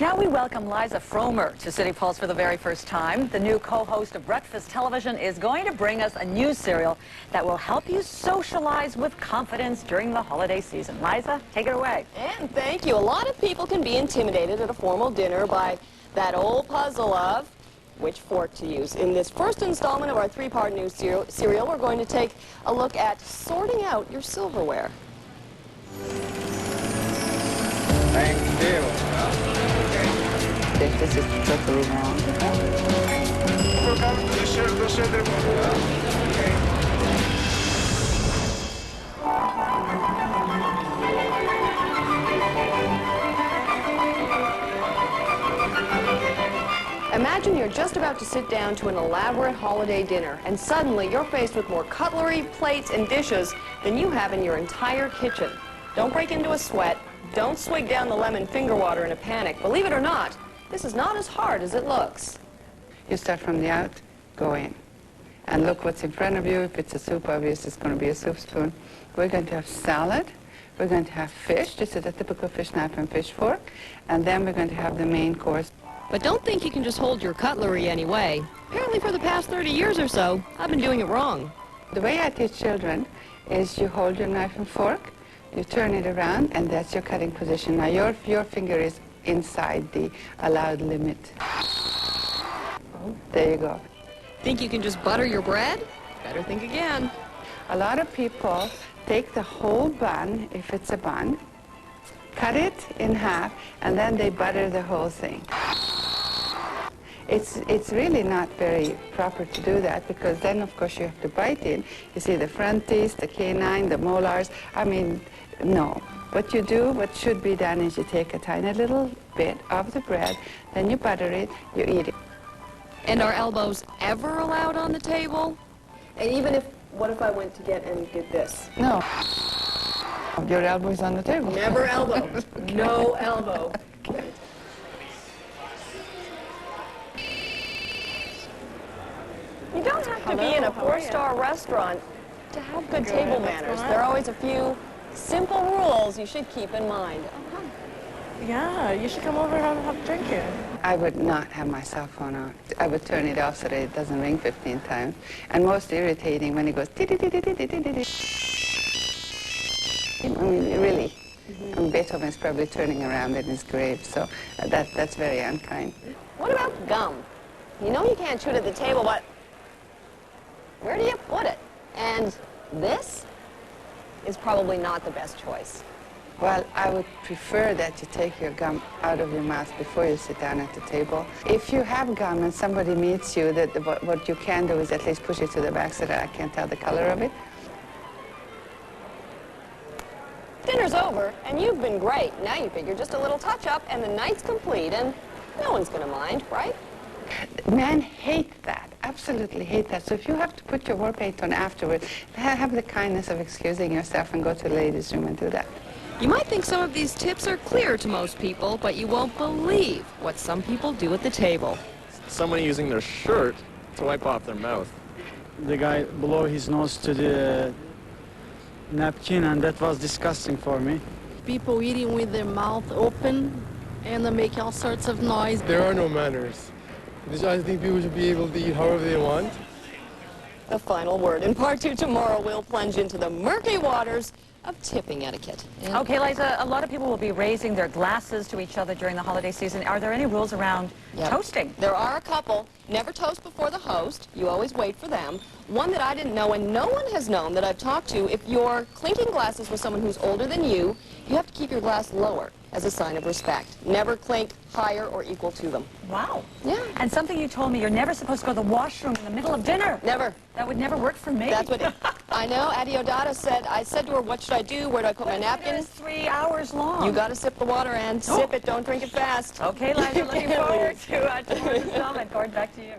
Now we welcome Liza Fromer to City Pulse for the very first time. The new co-host of Breakfast Television is going to bring us a news serial that will help you socialize with confidence during the holiday season. Liza, take it away. And thank you. A lot of people can be intimidated at a formal dinner by that old puzzle of which fork to use. In this first installment of our three-part news serial, we're going to take a look at sorting out your silverware. Thank you. This is totally wrong. Imagine you're just about to sit down to an elaborate holiday dinner, and suddenly you're faced with more cutlery, plates, and dishes than you have in your entire kitchen. Don't break into a sweat. Don't swig down the lemon finger water in a panic. Believe it or not, this is not as hard as it looks. You start from the out, go in. And look what's in front of you. If it's a soup, obviously it's going to be a soup spoon. We're going to have salad. We're going to have fish. This is a typical fish knife and fish fork. And then we're going to have the main course. But don't think you can just hold your cutlery anyway. Apparently for the past 30 years or so, I've been doing it wrong. The way I teach children is you hold your knife and fork, you turn it around, and that's your cutting position. Now your finger is inside the allowed limit. There you go. Think you can just butter your bread? Better think again. A lot of people take the whole bun, if it's a bun, cut it in half, and then they butter the whole thing. It's really not very proper to do that, because then, of course, you have to bite in. You see the front teeth, the canine, the molars. I mean, no. What you do, what should be done is you take a tiny little bit of the bread, then you butter it, you eat it. And are elbows ever allowed on the table? And even if, what if I went to get and did this? No. Your elbow is on the table. Never elbow. No elbow. You don't have to be in a four-star restaurant to have good table manners. There are always a few simple rules you should keep in mind. Yeah, you should come over and have a drink here. I would not have my cell phone on. I would turn it off so that it doesn't ring 15 times. And most irritating when it goes ti-ti-ti-ti-ti-ti-ti-ti. I mean, really. And Beethoven's probably turning around in his grave, so that's very unkind. What about gum? You know you can't chew it at the table, but where do you put it? And this is probably not the best choice. Well, I would prefer that you take your gum out of your mouth before you sit down at the table. If you have gum and somebody meets you, what you can do is at least push it to the back so that I can't tell the color of it. Dinner's over, and you've been great. Now you figure just a little touch-up, and the night's complete, and no one's going to mind, right? Men hate that, absolutely hate that. So if you have to put your war paint on afterwards, have the kindness of excusing yourself and go to the ladies' room and do that. You might think some of these tips are clear to most people, but you won't believe what some people do at the table. Someone using their shirt to wipe off their mouth. The guy blow his nose to the napkin, and that was disgusting for me. People eating with their mouth open and making all sorts of noise. There are no manners. I think people should be able to eat however they want. The final word. In part 2 tomorrow, we'll plunge into the murky waters of tipping etiquette. And Okay, Liza, a lot of people will be raising their glasses to each other during the holiday season. Are there any rules around toasting? There are a couple. Never toast before the host. You always wait for them. One that I didn't know, and no one has known that I've talked to, if you're clinking glasses with someone who's older than you have to keep your glass lower as a sign of respect. Never clink higher or equal to them. Wow. Yeah. And something you told me, you're never supposed to go to the washroom in the middle of dinner. Never. That would never work for me. That's what I know. Adeodata said, I said to her, what should I do? Where do I put my napkin? It's 3 hours long. You got to sip the water and sip it. Don't drink it fast. Okay, Liza, looking forward to tomorrow's installment. Gordon, back to you.